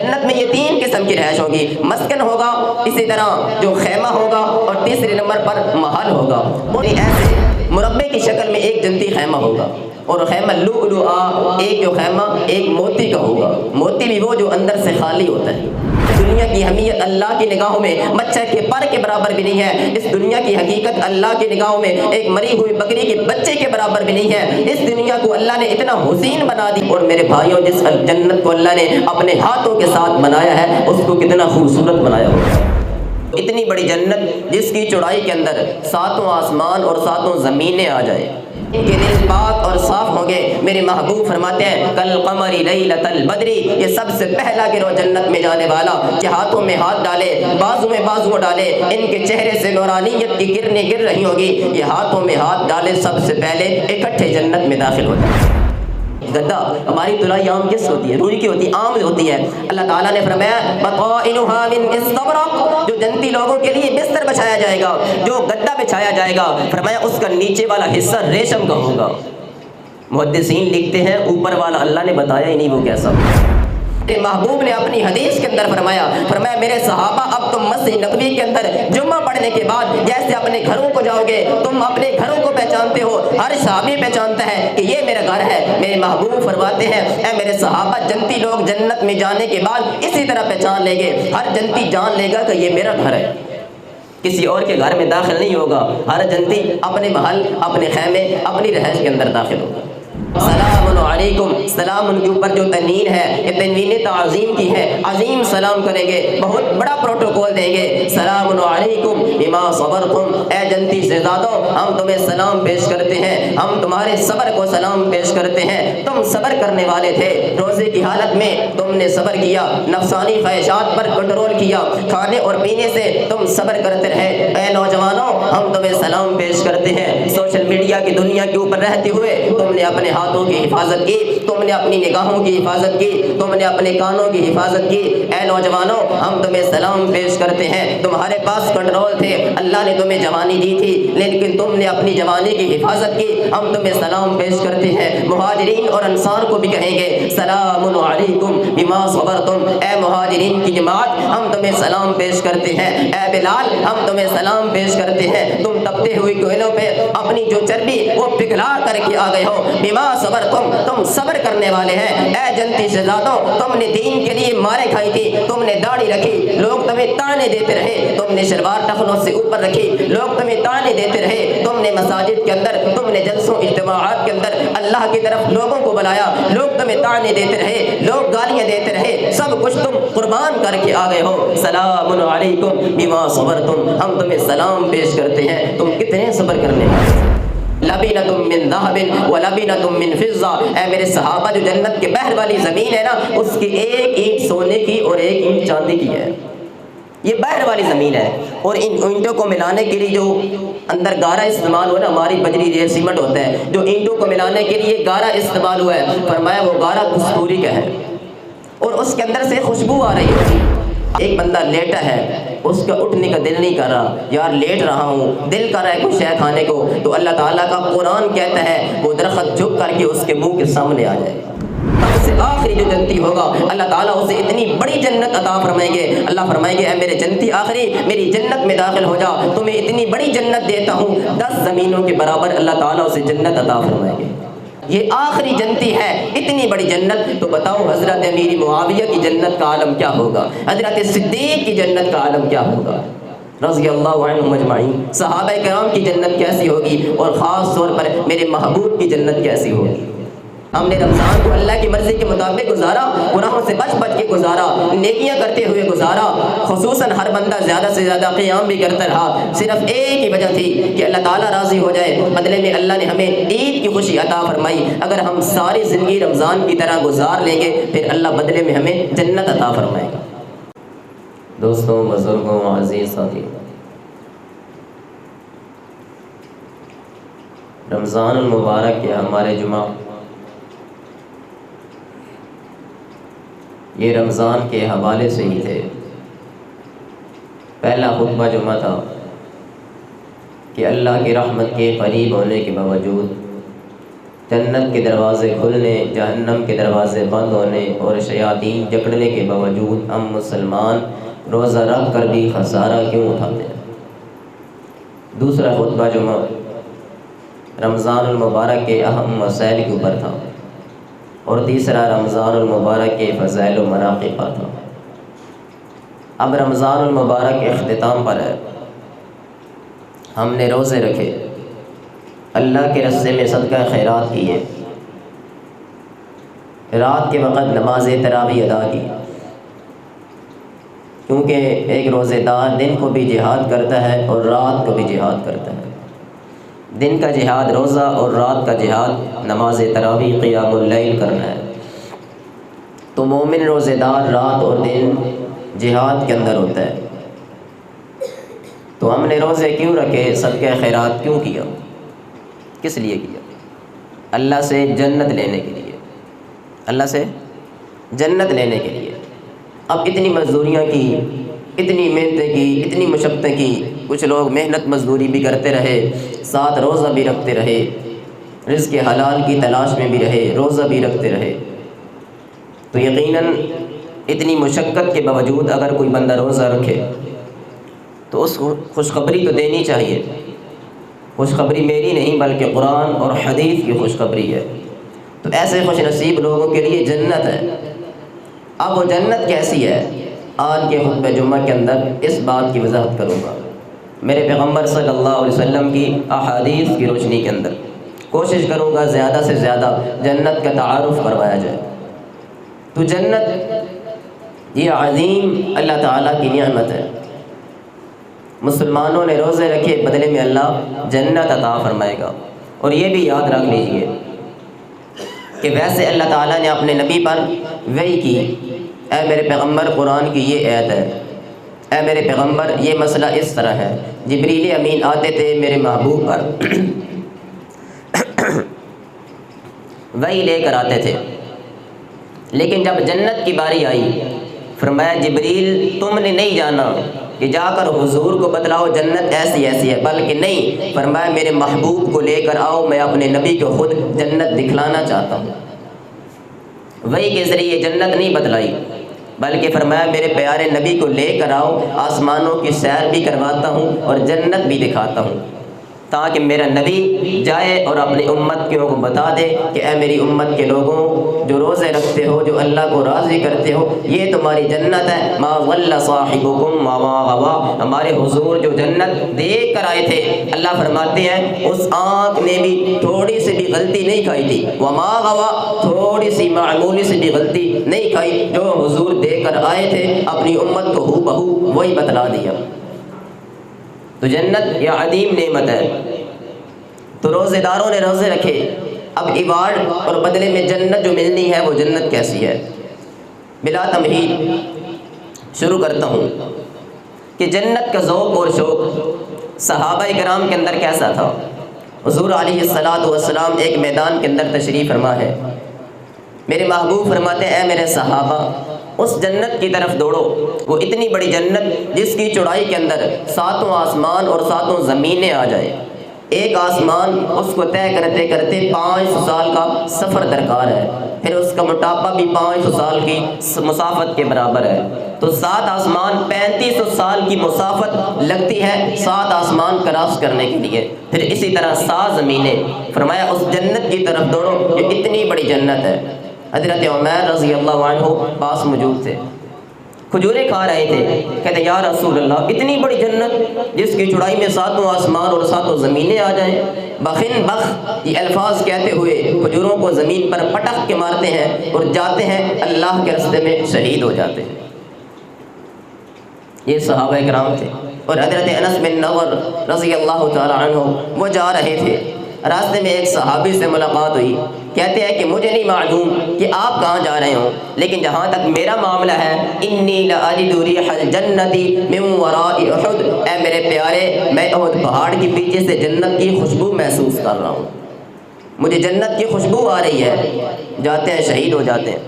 جنت میں یہ 3 قسم کی رہائش ہوگی، مسکن ہوگا، اسی طرح جو خیمہ ہوگا، اور تیسرے نمبر پر محل ہوگا۔ اور ایسے مربع کی شکل میں ایک جنتی خیمہ ہوگا، اور خیمہ لؤلؤا، ایک جو خیمہ ایک موتی کا ہوگا، موتی بھی وہ جو اندر سے خالی ہوتا ہے۔ دنیا کی اہمیت اللہ کی نگاہوں میں مچھر کے پر کے برابر بھی نہیں ہے، اس دنیا کی حقیقت اللہ کی نگاہوں میں ایک مری ہوئی بکری کے بچے کے برابر بھی نہیں ہے۔ اس دنیا کو اللہ نے اتنا حسین بنا دی، اور میرے بھائیوں جس جنت کو اللہ نے اپنے ہاتھوں کے ساتھ بنایا ہے اس کو کتنا خوبصورت بنایا ہوگا۔ اتنی بڑی جنت جس کی چوڑائی کے اندر 7 آسمان اور 7 زمینیں آ جائے، ان کے دل پاک اور صاف ہوں گے۔ میرے محبوب فرماتے ہیں کل قمر لیلۃ البدر، یہ سب سے پہلا گروہ جنت میں جانے والا کہ ہاتھوں میں ہاتھ ڈالے، بازو میں بازو ڈالے، ان کے چہرے سے نورانیت کی کرنیں گر رہی ہوگی، یہ ہاتھوں میں ہاتھ ڈالے سب سے پہلے اکٹھے جنت میں داخل ہو جائے۔ گدا ہماری طلائی عام کس ہوتی ہے؟ روئی کی ہوتی ہے، عام ہوتی ہے۔ اللہ تعالیٰ نے فرمایا بطائنها من استبرق، جو جنتی لوگوں کے لیے بستر بچھایا جائے گا، جو گدا بچھایا جائے گا، فرمایا اس کا نیچے والا حصہ ریشم کا ہوگا۔ محدثین لکھتے ہیں اوپر والا اللہ نے بتایا ہی نہیں وہ کیسا۔ محبوب نے اپنی حدیث کے اندر فرمایا میرے صحابہ اب تم مسجد نبوی کے اندر جمعہ پڑھنے کے بعد جیسے اپنے گھروں کو جاؤ گے، تم اپنے گھروں کو پہچانتے ہو، ہر صحابی پہچانتا ہے کہ یہ میرا گھر ہے۔ میرے محبوب فرماتے ہیں اے میرے صحابہ، جنتی لوگ جنت میں جانے کے بعد اسی طرح پہچان لیں گے، ہر جنتی جان لے گا کہ یہ میرا گھر ہے، کسی اور کے گھر میں داخل نہیں ہوگا، ہر جنتی اپنے محل، اپنے خیمے، اپنی رہائش کے اندر داخل ہوگا۔ سلام علیکم، سلام ان کے اوپر جو تنوین ہے یہ تنوین تعظیم کی ہے، عظیم سلام کریں گے، بہت بڑا پروٹوکول دیں گے۔ سلام علیکم بما صبرتم، اے جنتی شہزادوں ہم تمہیں سلام پیش کرتے ہیں، ہم تمہارے صبر کو سلام پیش کرتے ہیں، تم صبر کرنے والے تھے، روزے کی حالت میں تم نے صبر کیا، نفسانی خواہشات پر کنٹرول کیا، کھانے اور پینے سے تم صبر کرتے رہے۔ اے نوجوانوں ہم تمہیں سلام پیش کرتے ہیں، سوشل میڈیا کی دنیا کے اوپر رہتے ہوئے تم نے اپنے ہاتھوں کی حفاظت کی، تم نے اپنی نگاہوں کی حفاظت کی، تم نے اپنے کانوں کی حفاظت کی۔ اے نوجوانوں ہم تمہیں سلام پیش کرتے ہیں، تمہارے پاس کنٹرول تھے، اللہ نے تمہیں جوانی دی تھی لیکن تم نے اپنی جوانی کی حفاظت کی، ہم تمہیں سلام پیش کرتے ہیں۔ مہاجرین اور انصار کو بھی کہیں گے سلام علیکم بما صبرتم، اے مہاجرین کی جماعت ہم تمہیں سلام پیش کرتے ہیں۔ اے بلال ہم تمہیں سلام پیش کرتے ہیں، تم تپتے ہوئے کوئلوں پہ اپنی جو چربی وہ پگھلا کر کے آ گئے ہو، بما صبرتم تم صبر کرنے والے ہیں۔ اے جنتی شہزادوں تم نے دین کے لیے مارے کھائی تھی، تم نے داڑھی رکھی، لوگ تمہیں تانے دیتے رہے، تم نے شلوار ٹخنوں سے اوپر رکھی، لوگ تمہیں تانے دیتے رہے، تم نے مساجد کے اندر، تم نے جلسوں اجتماعات کے اندر اللہ کی طرف لوگوں کو بلایا، لوگ تمہیں تانے دیتے رہے، لوگ گالیاں دیتے رہے، سب کچھ تم قربان کر کے آ گئے ہو۔ سلام علیکم بما صبرتم، ہم تمہیں سلام پیش کرتے ہیں، تم کتنے صبر کرنے والے۔ لبینۃ من ذہب ولبینۃ من فضہ، اے میرے صحابہ جو جنت کے بحر والی زمین ہے نا اس کی ایک اینٹ سونے کی اور ایک اینٹ چاندی کی ہے، یہ بحر والی زمین ہے، اور ان اینٹوں کو ملانے کے لیے جو اندر گارا استعمال ہوا نا، ہماری بجری ریت سیمنٹ ہوتا ہے، جو اینٹوں کو ملانے کے لیے گارا استعمال ہوا ہے، فرمایا وہ گارا کستوری کا ہے، اور اس کے اندر سے خوشبو آ رہی ہے۔ ایک بندہ لیٹا ہے، اس کا اٹھنے کا دل نہیں کر رہا، یار لیٹ رہا ہوں، دل کر رہا ہے کچھ شے کھانے کو، تو اللہ تعالیٰ کا قرآن کہتا ہے وہ درخت جھک کر کے اس کے منہ کے سامنے آ جائے گا۔ سب سے آخری جو جنتی ہوگا اللہ تعالیٰ اسے اتنی بڑی جنت عطا فرمائیں گے، اللہ فرمائیں گے اے میرے جنتی آخری میری جنت میں داخل ہو جا، تمہیں اتنی بڑی جنت دیتا ہوں، 10 زمینوں کے برابر اللہ تعالیٰ اسے جنت عطا فرمائیں گے۔ یہ آخری جنتی ہے، اتنی بڑی جنت، تو بتاؤ حضرت امیر معاویہ کی جنت کا عالم کیا ہوگا، حضرت صدیق کی جنت کا عالم کیا ہوگا رضی اللہ عنہم اجمعین، صحابہ کرام کی جنت کیسی ہوگی، اور خاص طور پر میرے محبوب کی جنت کیسی ہوگی۔ ہم نے رمضان کو اللہ کی مرضی کے مطابق گزارا، گناہوں سے بچ بچ کے گزارا، نیکیاں کرتے ہوئے گزارا، خصوصاً ہر بندہ زیادہ سے زیادہ قیام بھی کرتا رہا، صرف ایک ہی وجہ تھی کہ اللہ تعالیٰ راضی ہو جائے، بدلے میں اللہ نے ہمیں عید کی خوشی عطا فرمائی۔ اگر ہم ساری زندگی رمضان کی طرح گزار لیں گے پھر اللہ بدلے میں ہمیں جنت عطا فرمائے گا۔ دوستوں، بزرگوں، عزیز ساتھی، رمضان المبارک کے ہمارے جمعہ یہ رمضان کے حوالے سے ہی تھے۔ پہلا خطبہ جمعہ تھا کہ اللہ کی رحمت کے قریب ہونے کے باوجود جنت کے دروازے کھلنے، جہنم کے دروازے بند ہونے اور شیاطین جکڑنے کے باوجود ہم مسلمان روزہ رکھ کر بھی خسارہ کیوں اٹھاتے ہیں؟ دوسرا خطبہ جمعہ رمضان المبارک کے اہم مسائل کے اوپر تھا، اور تیسرا رمضان المبارک کے فضائل و مناقب پر تھا۔ اب رمضان المبارک کے اختتام پر ہے، ہم نے روزے رکھے، اللہ کے رستے میں صدقہ خیرات کیے، رات کے وقت نماز تراویح ادا کی، کیونکہ ایک روزے دار دن کو بھی جہاد کرتا ہے اور رات کو بھی جہاد کرتا ہے۔ دن کا جہاد روزہ اور رات کا جہاد نماز تراویح قیام اللیل کرنا ہے۔ تو مومن روزے دار رات اور دن جہاد کے اندر ہوتا ہے۔ تو ہم نے روزے کیوں رکھے، صدقہ خیرات کیوں کیا، کس لیے کیا؟ اللہ سے جنت لینے کے لیے، اللہ سے جنت لینے کے لیے۔ اب اتنی مزدوریاں کی، اتنی محنتیں کی، اتنی مشقتیں کی، کچھ لوگ محنت مزدوری بھی کرتے رہے، ساتھ روزہ بھی رکھتے رہے، رزق حلال کی تلاش میں بھی رہے، روزہ بھی رکھتے رہے۔ تو یقیناً اتنی مشقت کے باوجود اگر کوئی بندہ روزہ رکھے تو اس کو خوشخبری تو دینی چاہیے۔ خوشخبری میری نہیں بلکہ قرآن اور حدیث کی خوشخبری ہے۔ تو ایسے خوش نصیب لوگوں کے لیے جنت ہے۔ اب وہ جنت کیسی ہے، آج کے خطبہ جمعہ کے اندر اس بات کی وضاحت کروں گا، میرے پیغمبر صلی اللہ علیہ وسلم کی احادیث کی روشنی کے اندر کوشش کروں گا زیادہ سے زیادہ جنت کا تعارف کروایا جائے۔ تو جنت یہ عظیم اللہ تعالیٰ کی نعمت ہے۔ مسلمانوں نے روزے رکھے، بدلے میں اللہ جنت عطا فرمائے گا۔ اور یہ بھی یاد رکھ لیجئے کہ ویسے اللہ تعالیٰ نے اپنے نبی پر وحی کی، اے میرے پیغمبر قرآن کی یہ آیت ہے، اے میرے پیغمبر یہ مسئلہ اس طرح ہے۔ جبریل امین آتے تھے میرے محبوب پر وحی لے کر آتے تھے، لیکن جب جنت کی باری آئی فرمایا جبریل تم نے نہیں جانا کہ جا کر حضور کو بتلاؤ جنت ایسی ایسی ہے، بلکہ نہیں، فرمایا میرے محبوب کو لے کر آؤ، میں اپنے نبی کو خود جنت دکھلانا چاہتا ہوں۔ وحی کے ذریعے جنت نہیں بتلائی، بلکہ فرمایا میرے پیارے نبی کو لے کر آؤ، آسمانوں کی سیر بھی کرواتا ہوں اور جنت بھی دکھاتا ہوں، تاکہ میرا نبی جائے اور اپنی امتیوں کو بتا دے کہ اے میری امت کے لوگوں جو روزے رکھتے ہو، جو اللہ کو راضی کرتے ہو، یہ تمہاری جنت ہے۔ ما ضل صاحبکم وما غوا، ہمارے حضور جو جنت دیکھ کر آئے تھے، اللہ فرماتے ہیں اس آنکھ نے بھی تھوڑی سی بھی غلطی نہیں کھائی تھی، وما غوا، تھوڑی سی معمولی سی بھی غلطی نہیں کھائی، جو حضور دیکھ کر آئے تھے اپنی امت کو ہو بہو وہی بتلا دیا۔ تو جنت یہ عظیم نعمت ہے۔ تو روزے داروں نے روزے رکھے، اب ایوارڈ اور بدلے میں جنت جو ملنی ہے وہ جنت کیسی ہے؟ بلا تمہید شروع کرتا ہوں کہ جنت کا ذوق اور شوق صحابہ کرام کے اندر کیسا تھا۔ حضور علیہ الصلاۃ والسلام ایک میدان کے اندر تشریف فرما ہے، میرے محبوب فرماتے ہیں اے میرے صحابہ اس جنت کی طرف دوڑو، وہ اتنی بڑی جنت جس کی چوڑائی کے اندر 7 آسمان اور 7 زمینیں آ جائے۔ ایک آسمان اس کو طے کرتے کرتے 500 سال کا سفر درکار ہے، پھر اس کا موٹاپا بھی 500 سال کی مسافت کے برابر ہے، تو 7 آسمان 3500 سال کی مسافت لگتی ہے 7 آسمان کراس کرنے کے لیے، پھر اسی طرح 7 زمینیں۔ فرمایا اس جنت کی طرف دوڑو، یہ اتنی بڑی جنت ہے۔ حضرت عمر رضی اللہ عنہ پاس موجود تھے، کھجوریں کھا رہے تھے، کہتے یا رسول اللہ اتنی بڑی جنت جس کی چوڑائی میں 7 آسمان اور 7 زمینیں آ جائیں۔ بخن بخ یہ الفاظ کہتے ہوئے کھجوروں کو زمین پر پٹخ کے مارتے ہیں اور جاتے ہیں اللہ کے راستے میں شہید ہو جاتے ہیں۔ یہ صحابہ کرام تھے۔ اور حضرت انس بن نضر رضی اللہ تعالی عنہ وہ جا رہے تھے، راستے میں ایک صحابی سے ملاقات ہوئی، کہتے ہیں کہ مجھے نہیں معلوم کہ آپ کہاں جا رہے ہوں، لیکن جہاں تک میرا معاملہ ہے انی لاجد ریح الجنت من وراء احد، اے میرے پیارے میں احد پہاڑ کے پیچھے سے جنت کی خوشبو محسوس کر رہا ہوں، مجھے جنت کی خوشبو آ رہی ہے۔ جاتے ہیں شہید ہو جاتے ہیں۔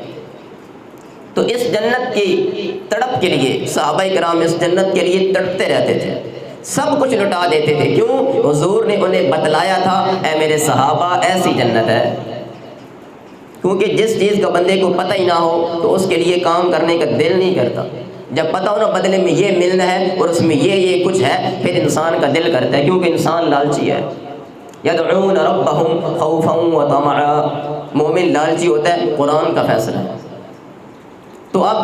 تو اس جنت کی تڑپ کے لیے صحابہ کرام اس جنت کے لیے تڑپتے رہتے تھے، سب کچھ لٹا دیتے تھے۔ کیوں؟ حضور نے انہیں بتلایا تھا اے میرے صحابہ ایسی جنت ہے۔ کیونکہ جس چیز کا بندے کو پتہ ہی نہ ہو تو اس کے لیے کام کرنے کا دل نہیں کرتا. جب پتہ ہو نا بدلے میں یہ ملنا ہے اور اس میں یہ کچھ ہے، پھر انسان کا دل کرتا ہے، کیونکہ انسان لالچی ہے. یدعون ربهم خوفا وطمعا، مومن لالچی ہوتا ہے. قرآن کا فیصلہ ہے. تو اب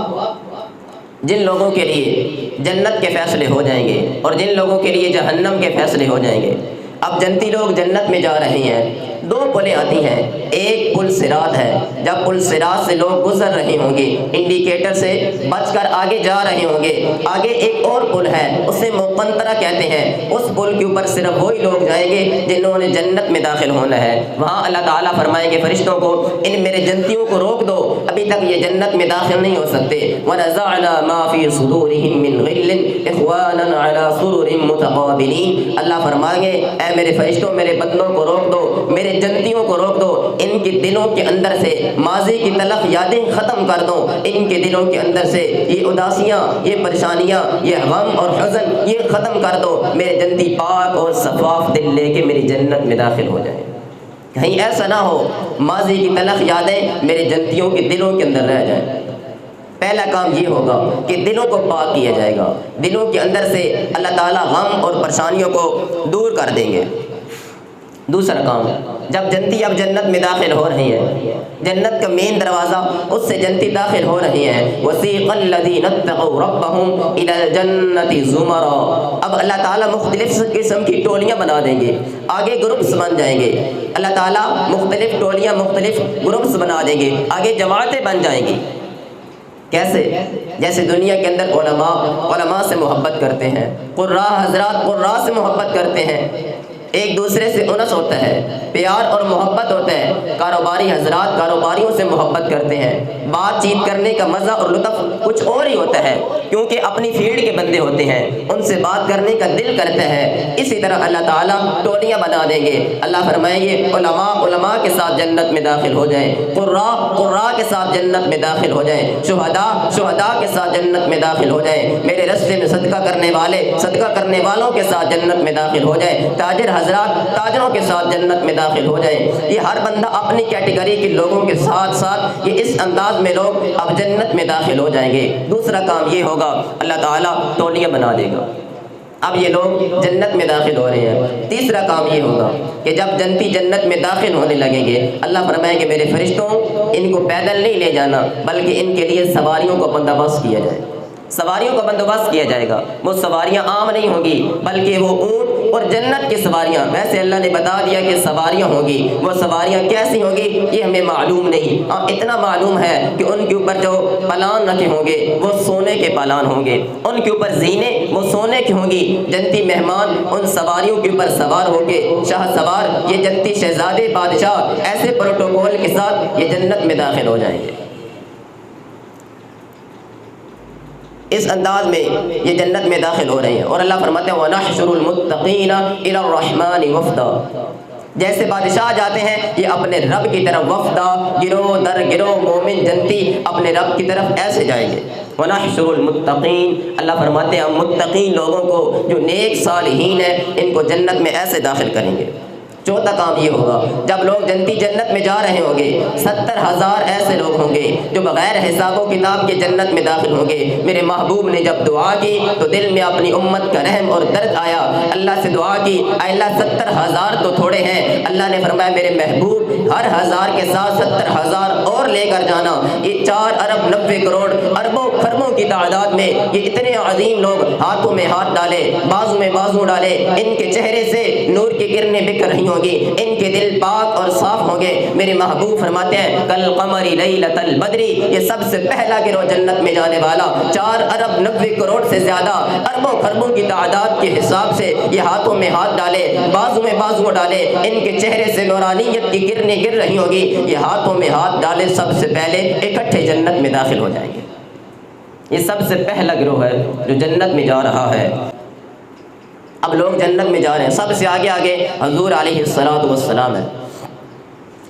جن لوگوں کے لیے جنت کے فیصلے ہو جائیں گے اور جن لوگوں کے لیے جہنم کے فیصلے ہو جائیں گے. اب جنتی لوگ جنت میں جا رہے ہیں، دو پلیں آتی ہیں. ایک پل صراط ہے، جب پل صراط سے لوگ گزر رہے ہوں گے، انڈیکیٹر سے بچ کر آگے جا رہے ہوں گے. آگے ایک اور پل ہے، اسے مقنطرہ کہتے ہیں. اس پل کے اوپر صرف وہی لوگ جائیں گے جنہوں نے جنت میں داخل ہونا ہے. وہاں اللہ تعالیٰ فرمائیں گے فرشتوں کو، ان میرے جنتیوں کو روک دو، ابھی تک یہ جنت میں داخل نہیں ہو سکتے. وَنَزَعْنَا مَا فِي صُدُورِهِم مِّن غِلٍّ إِخْوَانًا عَلَىٰ سُرُرٍ مُتَقَابِلِينَ. اللہ فرمائیں گے اے میرے فرشتوں، میرے بندوں کو روک دو، میرے جنتیوں کو روک دو. ان کے دلوں کے اندر سے ماضی کی تلخ یادیں ختم کر دو. ان کے دلوں کے اندر سے یہ اداسیاں، یہ پریشانیاں، یہ غم اور حزن یہ ختم کر دو. میرے جنتی پاک اور صفاف دل لے کے میری جنت میں داخل ہو جائیں. کہیں ایسا نہ ہو ماضی کی تلخ یادیں میرے جنتیوں کے دلوں کے اندر رہ جائیں. پہلا کام یہ ہوگا کہ دلوں کو پاک کیا جائے گا. دلوں کے اندر سے اللہ تعالیٰ غم اور پریشانیوں کو دور کر دیں گے. دوسرا کام، جب جنتی اب جنت میں داخل ہو رہی ہیں، جنت کا مین دروازہ، اس سے جنتی داخل ہو رہی ہیں. وَسِيقَ الَّذِينَ اتَّقَوْا رَبَّهُمْ إِلَى الْجَنَّةِ زُمَرًا. اب اللہ تعالیٰ مختلف قسم کی ٹولیاں بنا دیں گے، آگے گروپس بن جائیں گے. اللہ تعالیٰ مختلف ٹولیاں، مختلف گروپس بنا دیں گے، آگے جماعتیں بن جائیں گی. کیسے؟ جیسے دنیا کے اندر علماء سے محبت کرتے ہیں، قراء حضرات قراء سے محبت کرتے ہیں، ایک دوسرے سے انس ہوتا ہے، پیار اور محبت ہوتا ہے. کاروباری حضرات کاروباریوں سے محبت کرتے ہیں، بات چیت کرنے کا مزہ اور لطف کچھ اور ہی ہوتا ہے، کیونکہ اپنی فیلڈ کے بندے ہوتے ہیں، ان سے بات کرنے کا دل کرتا ہے. اسی طرح اللہ تعالیٰ ٹولیاں بنا دیں گے. اللہ فرمائیں گے علماء کے ساتھ جنت میں داخل ہو جائیں، قراء کے ساتھ جنت میں داخل ہو جائیں، شہداء کے ساتھ جنت میں داخل ہو جائیں، میرے رستے میں صدقہ کرنے والوں کے ساتھ جنت میں داخل ہو جائیں، تاجر حضرات تاجروں کے ساتھ جنت میں داخل ہو جائیں. یہ ہر بندہ اپنی کیٹیگری کے لوگوں کے ساتھ ساتھ یہ اس انداز میں لوگ اب جنت میں داخل ہو جائیں گے. دوسرا کام یہ ہوگا اللہ تعالیٰ ٹولیاں بنا دے گا. اب یہ لوگ جنت میں داخل ہو رہے ہیں. تیسرا کام یہ ہوگا کہ جب جنتی جنت میں داخل ہونے لگیں گے، اللہ فرمائیں گے میرے فرشتوں ان کو پیدل نہیں لے جانا، بلکہ ان کے لیے سواریوں کا بندوبست کیا جائے. سواریوں کا بندوبست کیا جائے گا. وہ سواریاں عام نہیں ہوں گی، بلکہ وہ اونٹ اور جنت کی سواریاں. ویسے اللہ نے بتا دیا کہ سواریاں ہوں گی، وہ سواریاں کیسی ہوں گی یہ ہمیں معلوم نہیں. اتنا معلوم ہے کہ ان کے اوپر جو پلان رکھے ہوں گے وہ سونے کے پلان ہوں گے، ان کے اوپر زینے وہ سونے کی ہوں گی. جنتی مہمان ان سواریوں کے اوپر سوار ہوں گے. شاہ سوار یہ جنتی شہزادے بادشاہ ایسے پروٹوکول کے ساتھ یہ جنت میں داخل ہو جائیں گے. اس انداز میں یہ جنت میں داخل ہو رہے ہیں. اور اللہ فرماتے ہیں وَنَحْشُرُ الْمُتَّقِينَ إِلَى الرَّحْمَنِ وَفْدًا. جیسے بادشاہ جاتے ہیں یہ اپنے رب کی طرف وفدا، گروہ در گروہ مومن جنتی اپنے رب کی طرف ایسے جائیں گے. وَنَحْشُرُ الْمُتَّقِينَ. اللہ فرماتے ہیں ہم متقین لوگوں کو جو نیک صالحین ہیں ان کو جنت میں ایسے داخل کریں گے. چوتھا کام یہ ہوگا جب لوگ جنتی جنت میں جا رہے ہوں گے، 70,000 ایسے لوگ ہوں گے جو بغیر حساب و کتاب کے جنت میں داخل ہوں گے. میرے محبوب نے جب دعا کی تو دل میں اپنی امت کا رحم اور درد آیا. اللہ سے دعا کی اے اللہ 70,000 تو تھوڑے ہیں. اللہ نے فرمایا میرے محبوب ہر 1000 کے ساتھ 70,000 اور لے کر جانا. یہ 4 ارب 90 کروڑ اربوں خربوں کی تعداد میں یہ اتنے عظیم لوگ ہاتھوں میں ہاتھ ڈالے، بازو میں بازو ڈالے، ان کے چہرے سے نور کی کرنیں بکھر رہی ہوں گی، ان کے دل پاک اور صاف ہوں گے. میرے محبوب فرماتے ہیں کل قمر لیلۃ البدر. یہ سب سے پہلا گروہ جنت میں جانے والا 4 ارب 90 کروڑ سے زیادہ اربوں خربوں کی تعداد کے حساب سے یہ ہاتھوں میں ہاتھ ڈالے، بازو میں بازو ڈالے، ان کے چہرے سے نورانیت کی کرنیں گر رہی ہوگی. یہ ہاتھوں میں ہاتھ ڈالے سب سے پہلے اکٹھے جنت میں داخل ہو جائیں گے. یہ سب سے پہلا گروہ ہے جو جنت میں جا رہا ہے. اب لوگ جنت میں جا رہے ہیں، سب سے آگے حضور علیہ الصلوۃ والسلام ہے.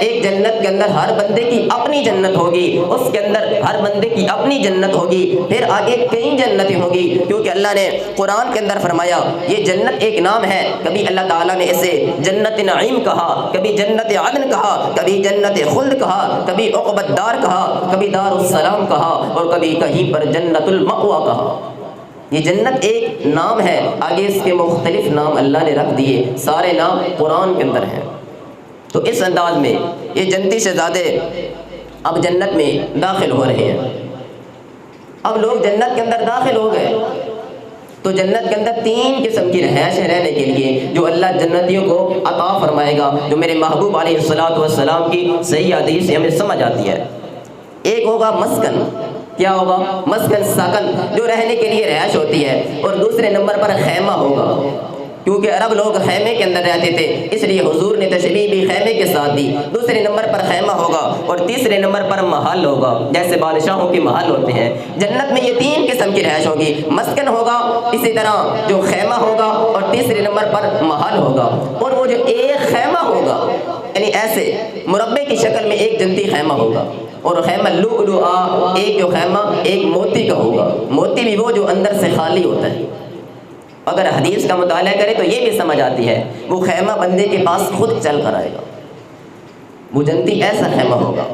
ایک جنت کے اندر ہر بندے کی اپنی جنت ہوگی، اس کے اندر ہر بندے کی اپنی جنت ہوگی، پھر آگے کئی جنتیں ہوگی، کیونکہ اللہ نے قرآن کے اندر فرمایا یہ جنت ایک نام ہے۔ کبھی اللہ تعالیٰ نے اسے جنت نعیم کہا، کبھی جنت عدن کہا، کبھی جنت خلد کہا، کبھی عقبت دار کہا، کبھی دار السلام کہا، اور کبھی کہیں پر جنت المأویٰ کہا۔ یہ جنت ایک نام ہے، آگے اس کے مختلف نام اللہ نے رکھ دیے، سارے نام قرآن کے اندر ہیں۔ تو اس انداز میں یہ جنتی شہزادے اب جنت میں داخل ہو رہے ہیں۔ اب لوگ جنت کے اندر داخل ہو گئے تو جنت کے اندر 3 قسم کی رہائش ہے رہنے کے لیے، جو اللہ جنتیوں کو عطا فرمائے گا، جو میرے محبوب علیہ الصلوۃ والسلام کی صحیح حدیث سے ہمیں سمجھ آتی ہے۔ ایک ہوگا مسکن، کیا ہوگا؟ مسکن، سکن، جو رہنے کے لیے رہائش ہوتی ہے، اور دوسرے نمبر پر خیمہ ہوگا، کیونکہ عرب لوگ خیمے کے اندر رہتے تھے، اس لیے حضور نے تشریح بھی خیمے کے ساتھ دی۔ دوسرے نمبر پر خیمہ ہوگا، اور تیسرے نمبر پر محل ہوگا، جیسے بادشاہوں کے محل ہوتے ہیں۔ جنت میں یہ 3 قسم کی رہائش ہوگی، مسکن ہوگا، اسی طرح جو خیمہ ہوگا، اور تیسرے نمبر پر محل ہوگا۔ اور وہ جو ایک خیمہ ہوگا، یعنی ایسے مربع کی شکل میں ایک جنتی خیمہ ہوگا، اور خیمہ لؤلؤا، ایک جو خیمہ ایک موتی کا ہوگا، موتی بھی وہ جو اندر سے خالی ہوتا ہے۔ اگر حدیث کا مطالعہ کرے تو یہ بھی سمجھ آتی ہے، وہ خیمہ بندے کے پاس خود چل کر آئے گا، وہ جنتی ایسا خیمہ ہوگا۔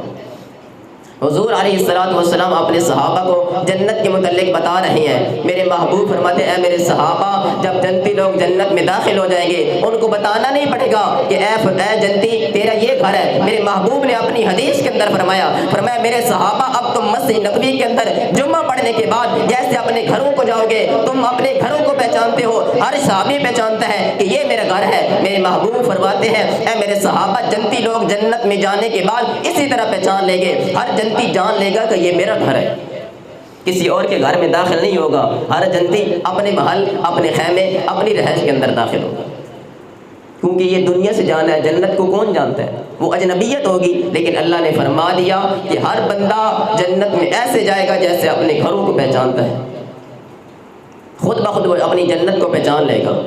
حضور علیہ الصلوۃ والسلام اپنے صحابہ کو جنت کے متعلق بتا رہے ہیں۔ میرے محبوب فرماتے ہیں، اے میرے صحابہ، جب جنتی لوگ جنت میں داخل ہو جائیں گے، ان کو بتانا نہیں پڑے گا کہ اے جنتی تیرا یہ گھر ہے۔ میرے محبوب نے اپنی حدیث کے اندر فرمایا میرے صحابہ، اب تم مسجد نبوی کے اندر جمعہ پڑھنے کے بعد جیسے اپنے گھروں کو جاؤ گے، تم اپنے گھروں کو پہچانتے ہو، ہر صحابی پہچانتا ہے کہ یہ میرا گھر ہے۔ میرے محبوب فرماتے ہیں، اے میرے صحابہ، جنتی لوگ جنت میں جانے کے بعد اسی طرح پہچان لیں گے، ہر جنتی جان لے گا کہ یہ میرا گھر ہے، کسی اور کے گھر میں داخل نہیں ہوگا۔ ہر جنتی اپنے محل، اپنے خیمے، اپنی رہائش کے اندر داخل ہوگا، کیونکہ یہ دنیا سے جانا ہے، جنت کو کون جانتا ہے؟ وہ اجنبیت ہوگی، لیکن اللہ نے فرما دیا کہ ہر بندہ جنت میں ایسے جائے گا جیسے اپنے گھروں کو پہچانتا ہے، خود بخود وہ اپنی جنت کو پہچان لے گا۔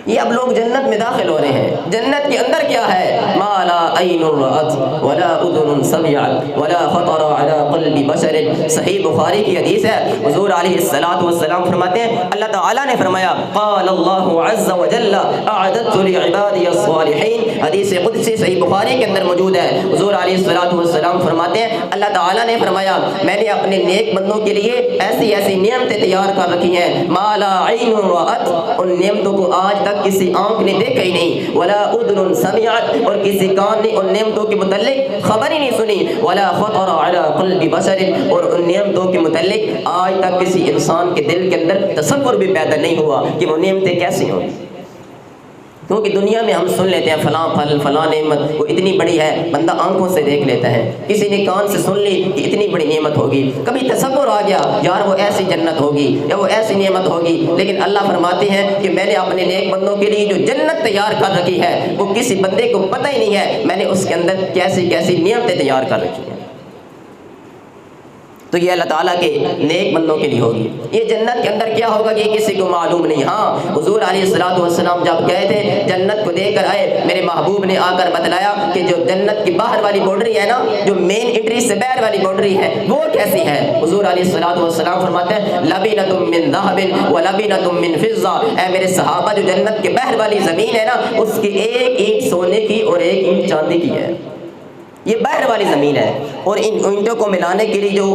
یہ اب لوگ جنت میں داخل ہو رہے ہیں۔ جنت کے اندر کیا ہے؟ ما لا عین رأت ولا اذن سمعت ولا خطر على قلب بشر۔ صحیح بخاری کی حدیث ہے، حضور علیہ الصلوۃ والسلام فرماتے ہیں، اللہ تعالیٰ نے فرمایا، قال اللہ عز وجل اعددت لعبادی الصالحین۔ حدیث قدسی صحیح بخاری کے اندر موجود ہے۔ حضور علیہ الصلوۃ والسلام فرماتے ہیں، اللہ تعالیٰ نے فرمایا، میں نے اپنے نیک بندوں کے لیے ایسی ایسی نعمتیں تیار کر رکھی ہیں، ما لا عین رأت، ان نعمتوں کو آج تک کسی آنکھ نے دیکھا ہی نہیں، ولا اذن سمعت، اور کسی کان نے ان نعمتوں کے متعلق خبر ہی نہیں سنی، ولا خطر على قلب بشر، اور ان نعمتوں کے متعلق آج تک کسی انسان کے دل کے اندر تصور بھی پیدا نہیں ہوا کہ وہ نعمتیں کیسی ہوں۔ کیونکہ دنیا میں ہم سن لیتے ہیں فلاں پھل، فلاں نعمت وہ اتنی بڑی ہے، بندہ آنکھوں سے دیکھ لیتا ہے، کسی نے کان سے سن لی کہ اتنی بڑی نعمت ہوگی، کبھی تصور آ گیا یار وہ ایسی جنت ہوگی یا وہ ایسی نعمت ہوگی، لیکن اللہ فرماتے ہیں کہ میں نے اپنے نیک بندوں کے لیے جو جنت تیار کر رکھی ہے وہ کسی بندے کو پتہ ہی نہیں ہے، میں نے اس کے اندر کیسی کیسی نعمتیں تیار کر رکھی ہیں۔ تو یہ اللہ تعالیٰ کے نیک بندوں کے لیے ہوگی۔ یہ جنت کے اندر کیا ہوگا یہ کسی کو معلوم نہیں۔ ہاں، حضور علیہ الصلوۃ والسلام جب گئے تھے جنت کو دیکھ کر آئے، میرے محبوب نے آ کر بتلایا کہ جو جنت کی باہر والی باؤنڈری ہے نا، جو مین انٹری سے باہر والی باؤنڈری ہے وہ کیسی ہے۔ حضور علیہ الصلوۃ والسلام فرماتے ہیں، لبینۃ من ذہب ولبینۃ من فضہ۔ اے میرے صحابہ، جو جنت کے باہر والی زمین ہے نا، اس کی ایک اینٹ سونے کی اور ایک اینٹ چاندی کی ہے۔ یہ باہر والی زمین ہے، اور ان اینٹوں کو ملانے کے لیے جو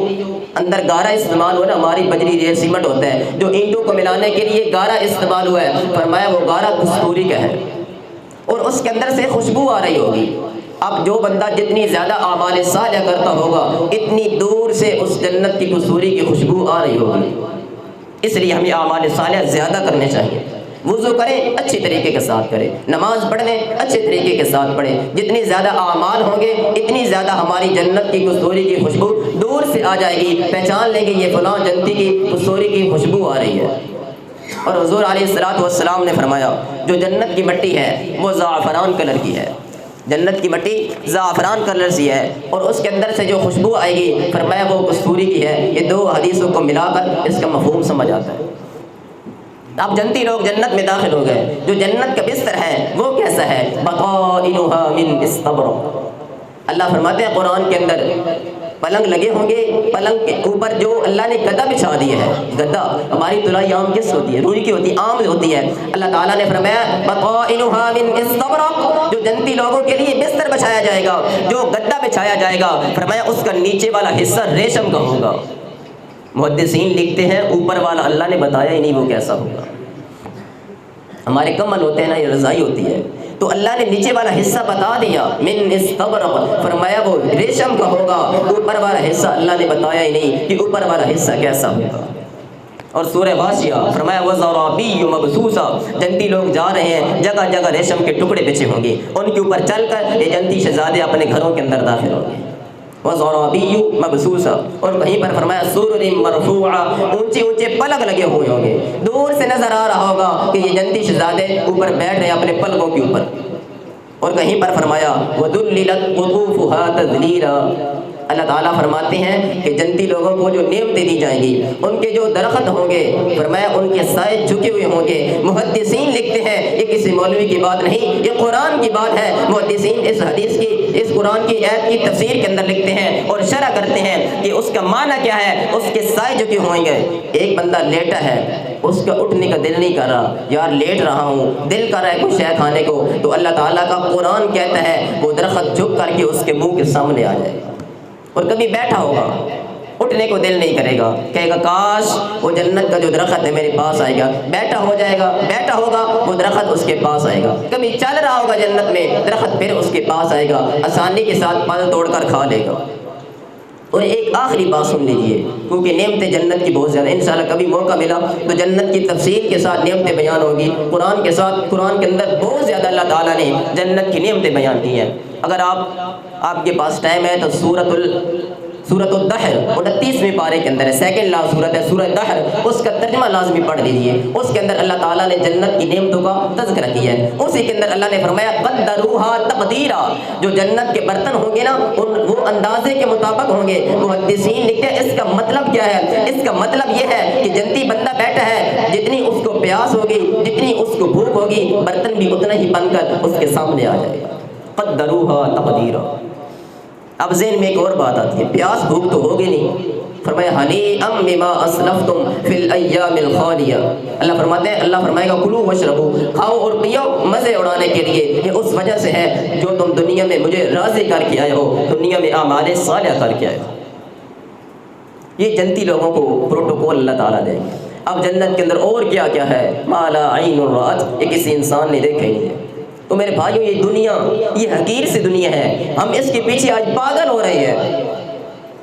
اندر گارا استعمال ہوا نا، ہماری بجری ریت سیمنٹ ہوتا ہے، جو اینٹوں کو ملانے کے لیے گارا استعمال ہوا ہے، فرمایا وہ گارا کستوری کا ہے، اور اس کے اندر سے خوشبو آ رہی ہوگی۔ اب جو بندہ جتنی زیادہ اعمال صالحہ کرتا ہوگا، اتنی دور سے اس جنت کی کستوری کی خوشبو آ رہی ہوگی۔ اس لیے ہمیں اعمال صالحہ زیادہ کرنے چاہیے۔ وضو کریں اچھی طریقے کے ساتھ کریں، نماز پڑھیں اچھے طریقے کے ساتھ پڑھیں، جتنی زیادہ اعمال ہوں گے اتنی زیادہ ہماری جنت کی کستوری کی خوشبو دور سے آ جائے گی، پہچان لیں گے یہ فلاں جنتی کی کستوری کی خوشبو آ رہی ہے۔ اور حضور علیہ الصلوۃ والسلام نے فرمایا، جو جنت کی مٹی ہے وہ زعفران کلر کی ہے، جنت کی مٹی زعفران کلر سی ہے، اور اس کے اندر سے جو خوشبو آئے گی فرمایا وہ کستوری کی ہے۔ یہ دو حدیثوں کو ملا کر اس کا مفہوم سمجھ آتا ہے۔ اب جنتی لوگ جنت میں داخل ہو گئے، جو جنت کا بستر ہے وہ کیسا ہے؟ بطائنها من استبرق۔ اللہ فرماتے ہیں قرآن کے اندر پلنگ لگے ہوں گے، پلنگ کے اوپر جو اللہ نے گدا بچھا دیا ہے، گدا ہماری طلائی عام کس ہوتی ہے؟ روئی کی ہوتی ہے، عام ہوتی ہے۔ اللہ تعالیٰ نے فرمایا بطائنها من استبرق، جو جنتی لوگوں کے لیے بستر بچھایا جائے گا، جو گدا بچھایا جائے گا، فرمایا اس کا نیچے والا حصہ ریشم کا ہوگا۔ محدثین لکھتے ہیں اوپر والا اللہ نے بتایا ہی نہیں وہ کیسا ہوگا۔ ہمارے کمل ہوتے ہیں نا، یہ رضائی ہوتی ہے، تو اللہ نے نیچے والا حصہ بتا دیا من استبرق، فرمایا وہ ریشم کا ہوگا۔ اوپر والا حصہ اللہ نے بتایا ہی نہیں کہ اوپر والا حصہ کیسا ہوگا۔ اور سورہ غاشیہ فرمایا وَزَرَابِيُّ مَبْثُوثَةٌ، جنتی لوگ جا رہے ہیں، جگہ جگہ ریشم کے ٹکڑے بچھے ہوں گے، ان کے اوپر چل کر یہ جنتی شہزادے اپنے گھروں کے اندر داخل ہوں گے۔ وَزَرَابِيُّ مَبْثُوثَةٌ، اور کہیں پر فرمایا سُرُرٍ مَرْفُوعَةٍ، اونچے اونچے پلک لگے ہوئے ہوں گے، دور سے نظر آ رہا ہوگا کہ یہ جنتی شہزادے اوپر بیٹھ رہے ہیں اپنے پلکوں کے اوپر۔ اور کہیں پر فرمایا وَذُلِّلَتْ قُطُوفُهَا تَذْلِيلًا، اللہ تعالیٰ فرماتے ہیں کہ جنتی لوگوں کو جو نعمتیں دی جائیں گی، ان کے جو درخت ہوں گے، فرمایا ان کے سائے جھکے ہوئے ہوں گے۔ محدثین لکھتے ہیں یہ کسی مولوی کی بات نہیں، یہ قرآن کی بات ہے۔ محدثین اس حدیث کی، اس قرآن کی آیت کی تفسیر کے اندر لکھتے ہیں اور شرح کرتے ہیں کہ اس کا معنی کیا ہے۔ اس کے سائے جھکے ہوئیں گے، ایک بندہ لیٹا ہے، اس کا اٹھنے کا دل نہیں کر رہا، یار لیٹ رہا ہوں، دل کر رہا ہے کوئی شے کھانے کو، تو اللہ تعالیٰ کا قرآن کہتا ہے وہ درخت جھک کر کے اس کے منہ کے سامنے آ جائے گا۔ اور کبھی بیٹھا ہوگا، اٹھنے کو دل نہیں کرے گا، کہے گا کاش وہ جنت کا جو درخت ہے میرے پاس آئے گا، بیٹھا ہو جائے گا، بیٹھا ہوگا وہ درخت اس کے پاس آئے گا۔ کبھی چل رہا ہوگا جنت میں، درخت پھر اس کے پاس آئے گا، آسانی کے ساتھ پھل توڑ کر کھا لے گا۔ اور ایک آخری بات سن لیجئے، کیونکہ نعمتیں جنت کی بہت زیادہ، انشاءاللہ کبھی موقع ملا تو جنت کی تفصیل کے ساتھ نعمتیں بیان ہوگی، قرآن کے ساتھ۔ قرآن کے اندر بہت زیادہ اللہ تعالیٰ نے جنت کی نعمتیں بیان کی ہیں۔ اگر آپ کے پاس ٹائم ہے تو سورۃ الدحر 29ویں پارے کے اندر ہے، سیکنڈ لاسٹ سورت ہے سورہ دحر، اس کا ترجمہ لازمی پڑھ لیجئے۔ اس کے اندر اللہ تعالیٰ نے جنت کی نعمتوں کا تذکرہ کیا ہے۔ اسی کے اندر اللہ نے فرمایا قدروها تقدیرا، جو جنت کے برتن ہوں گے نا وہ اندازے کے مطابق ہوں گے۔ محدثین لکھتے ہیں اس کا مطلب کیا ہے؟ اس کا مطلب یہ ہے کہ جنتی بندہ بیٹھا ہے، جتنی اس کو پیاس ہوگی، جتنی اس کو بھوک ہوگی، برتن بھی اتنا ہی بن کر اس کے سامنے آ جائے گا۔ قدروها تقدیرا۔ اب ذہن میں ایک اور بات آتی ہے، پیاس بھوک تو ہوگی نہیں، فرمایا ہنیئا بما اسلفتم فی الایام الخالیہ۔ اللہ فرماتے ہیں، اللہ فرمائے گا کلوا واشربوا، کھاؤ اور پیو مزے اڑانے کے لیے، یہ اس وجہ سے ہے جو تم دنیا میں مجھے راضی کر کے آئے ہو، دنیا میں اعمال صالحہ کر کے آئے ہو۔ یہ جنتی لوگوں کو پروٹوکول اللہ تعالیٰ دیں گے۔ اب جنت کے اندر اور کیا کیا ہے؟ ما لا عین رأت، یہ کسی انسان نے دیکھا ہی نہیں۔ تو میرے بھائیوں یہ دنیا، یہ حقیر سی دنیا ہے، ہم اس کے پیچھے آج پاگل ہو رہے ہیں۔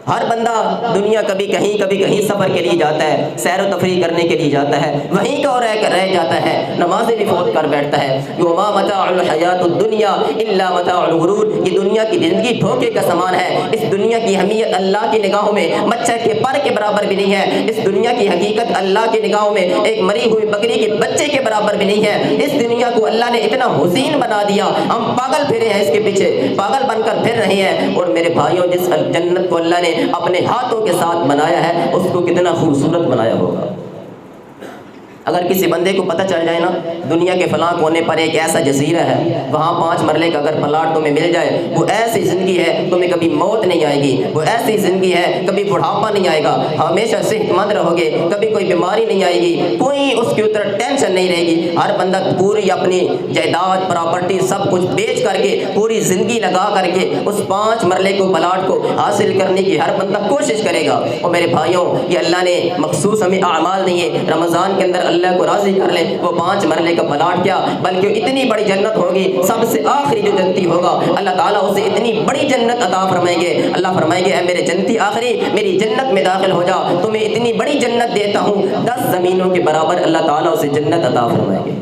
ہر بندہ دنیا کبھی کہیں سفر کے لیے جاتا ہے، سیر و تفریح کرنے کے لیے جاتا ہے، وہیں کا رہ جاتا ہے، نمازیں بھی فوت کر بیٹھتا ہے۔ وما متاع الحیات الدنیا الا متاع الغرور، یہ دنیا کی زندگی دھوکے کا سامان ہے۔ اس دنیا کی اہمیت اللہ کی نگاہوں میں مچھر کے پر کے برابر بھی نہیں ہے۔ اس دنیا کی حقیقت اللہ کی نگاہوں میں ایک مری ہوئی بکری کے بچے کے برابر بھی نہیں ہے۔ اس دنیا کو اللہ نے اتنا حسین بنا دیا، ہم پاگل پھرے ہیں اس کے پیچھے، پاگل بن کر پھر رہے ہیں۔ اور میرے بھائیوں جس جنت کو اللہ نے اپنے ہاتھوں کے ساتھ بنایا ہے، اس کو کتنا خوبصورت بنایا ہوگا۔ اگر کسی بندے کو پتہ چل جائے نا دنیا کے فلاں کونے پر ایک ایسا جزیرہ ہے، وہاں 5 مرلے کا اگر پلاٹ تمہیں مل جائے، وہ ایسی زندگی ہے تمہیں کبھی موت نہیں آئے گی، وہ ایسی زندگی ہے کبھی بڑھاپا نہیں آئے گا، ہمیشہ صحت مند رہو گے، کبھی کوئی بیماری نہیں آئے گی، کوئی اس کے اوپر ٹینشن نہیں رہے گی۔ ہر بندہ پوری اپنی جائیداد پراپرٹی سب کچھ بیچ کر کے پوری زندگی لگا کر کے اس 5 مرلے کو پلاٹ کو حاصل کرنے کی ہر بندہ کوشش کرے گا۔ اور میرے بھائیوں یہ اللہ نے مخصوص ہمیں اعمال نہیں ہے، رمضان کے اندر اللہ کو راضی کر لیں، وہ 5 مرلے کا پلاٹ کیا بلکہ اتنی بڑی جنت ہوگی، سب سے آخری جو جنتی ہوگا اللہ تعالیٰ اسے اتنی بڑی جنت عطا فرمائیں گے۔ اللہ فرمائیں گے اے میرے جنتی آخری میری جنت میں داخل ہو جا، تمہیں اتنی بڑی جنت دیتا ہوں، 10 زمینوں کے برابر اللہ تعالیٰ اسے جنت عطا فرمائیں گے۔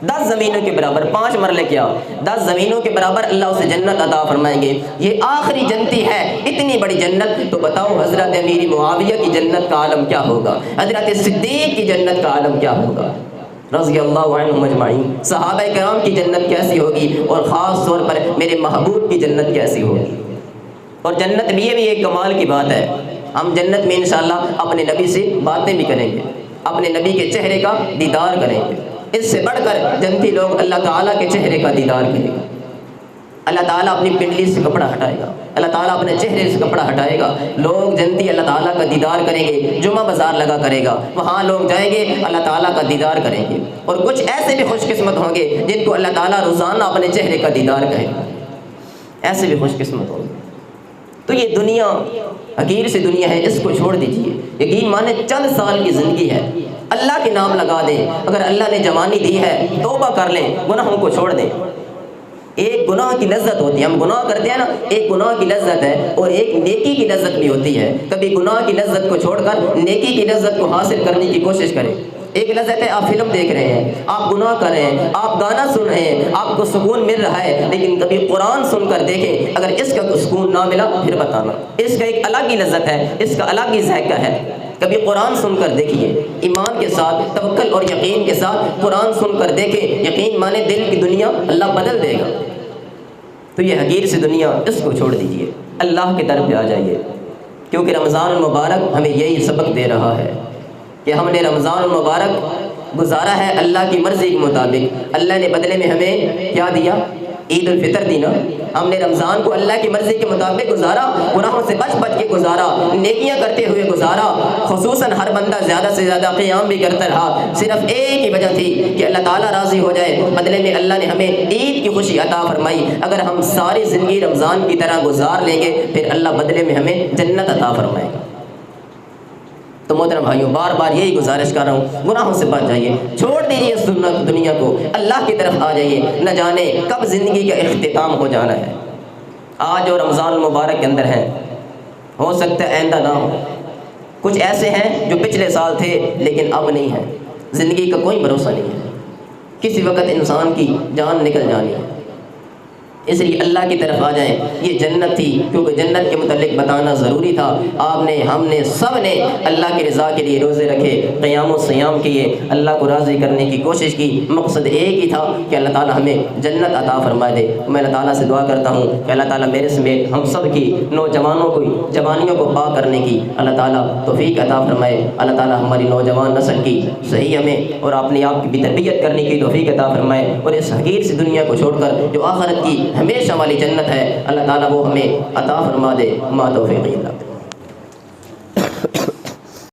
10 زمینوں کے برابر، 5 مرلے کیا 10 زمینوں کے برابر اللہ اسے جنت عطا فرمائیں گے۔ یہ آخری جنتی ہے، اتنی بڑی جنت۔ تو بتاؤ حضرت امیر معاویہ کی جنت کا عالم کیا ہوگا، حضرت صدیق کی جنت کا عالم کیا ہوگا رضی اللہ عنہم اجمعین، صحابہ کرام کی جنت کیسی ہوگی، اور خاص طور پر میرے محبوب کی جنت کیسی ہوگی۔ اور جنت میں یہ بھی ایک کمال کی بات ہے، ہم جنت میں انشاءاللہ اپنے نبی سے باتیں بھی کریں گے۔ اپنے نبی کے چہرے کا دیدار کریں گے۔ اس سے بڑھ کر جنتی لوگ اللہ تعالیٰ کے چہرے کا دیدار کریں گے۔ اللہ تعالیٰ اپنی پنڈلی سے کپڑا ہٹائے گا، اللہ تعالیٰ اپنے چہرے سے کپڑا ہٹائے گا، لوگ جنتی اللہ تعالیٰ کا دیدار کریں گے۔ جمعہ بازار لگا کرے گا، وہاں لوگ جائیں گے، اللہ تعالیٰ کا دیدار کریں گے۔ اور کچھ ایسے بھی خوش قسمت ہوں گے جن کو اللہ تعالیٰ روزانہ اپنے چہرے کا دیدار کرے گا، ایسے بھی خوش قسمت ہوں گے۔ تو یہ دنیا حقیر سی دنیا ہے، اس کو چھوڑ دیجیے۔ یقین مانے چند سال کی زندگی ہے، اللہ کے نام لگا دیں۔ اگر اللہ نے جوانی دی ہے توبہ کر لیں، گناہوں کو چھوڑ دیں۔ ایک گناہ کی لذت ہوتی ہے، ہم گناہ کرتے ہیں نا، ایک گناہ کی لذت ہے اور ایک نیکی کی لذت بھی ہوتی ہے۔ کبھی گناہ کی لذت کو چھوڑ کر نیکی کی لذت کو حاصل کرنے کی کوشش کریں۔ ایک لذت ہے، آپ فلم دیکھ رہے ہیں، آپ گناہ کر رہے ہیں، آپ گانا سن رہے ہیں، آپ کو سکون مل رہا ہے، لیکن کبھی قرآن سن کر دیکھیں، اگر اس کا سکون نہ ملا پھر بتانا۔ اس کا ایک الگ ہی لذت ہے، اس کا الگ ہی ذائقہ ہے۔ کبھی قرآن سن کر دیکھیے، ایمان کے ساتھ، توکل اور یقین کے ساتھ قرآن سن کر دیکھیں، یقین مانے دل کی دنیا اللہ بدل دے گا۔ تو یہ حقیر سی دنیا، اس کو چھوڑ دیجیے، اللہ کی طرف آ جائیے، کیونکہ رمضان المبارک ہمیں یہی سبق دے رہا ہے کہ ہم نے رمضان المبارک گزارا ہے اللہ کی مرضی کے مطابق۔ اللہ نے بدلے میں ہمیں کیا دیا؟ عید الفطر دی نا۔ ہم نے رمضان کو اللہ کی مرضی کے مطابق گزارا، گناہوں سے بچ بچ کے گزارا، نیکیاں کرتے ہوئے گزارا۔ خصوصاً ہر بندہ زیادہ سے زیادہ قیام بھی کرتا رہا، صرف ایک ہی وجہ تھی کہ اللہ تعالیٰ راضی ہو جائے۔ بدلے میں اللہ نے ہمیں عید کی خوشی عطا فرمائی۔ اگر ہم ساری زندگی رمضان کی طرح گزار لیں گے پھر اللہ بدلے میں ہمیں جنت عطا فرمائے گا۔ تو محترم بھائیوں، بار بار یہی گزارش کر رہا ہوں، گناہوں سے بچ جائیے، چھوڑ دیجیے اس دنیا کو، اللہ کی طرف آ جائیے۔ نہ جانے کب زندگی کا اختتام ہو جانا ہے۔ آج جو رمضان المبارک کے اندر ہیں، ہو سکتا ہے آئندہ نہ ہو۔ کچھ ایسے ہیں جو پچھلے سال تھے لیکن اب نہیں ہیں۔ زندگی کا کوئی بھروسہ نہیں ہے، کسی وقت انسان کی جان نکل جانی ہے۔ اس لیے اللہ کی طرف آ جائیں۔ یہ جنت تھی، کیونکہ جنت کے متعلق بتانا ضروری تھا۔ آپ نے، ہم نے، سب نے اللہ کی رضا کے لیے روزے رکھے، قیام و سیام کیے، اللہ کو راضی کرنے کی کوشش کی۔ مقصد ایک ہی تھا کہ اللہ تعالیٰ ہمیں جنت عطا فرما دے۔ میں اللہ تعالیٰ سے دعا کرتا ہوں کہ اللہ تعالیٰ میرے سمیت ہم سب کی نوجوانوں کو، جوانیوں کو پاک کرنے کی اللہ تعالیٰ توفیق عطا فرمائے۔ اللہ تعالیٰ ہماری نوجوان نسل کی صحیح ہمیں اور اپنے آپ کی بھی تربیت کرنے کی توفیق عطا فرمائے، اور اس حقیر سی دنیا کو چھوڑ کر جو آخرت کی ہمیشہ والی جنت ہے، اللہ تعالیٰ وہ ہمیں عطا فرما دے۔ ما توفیق الا باللہ۔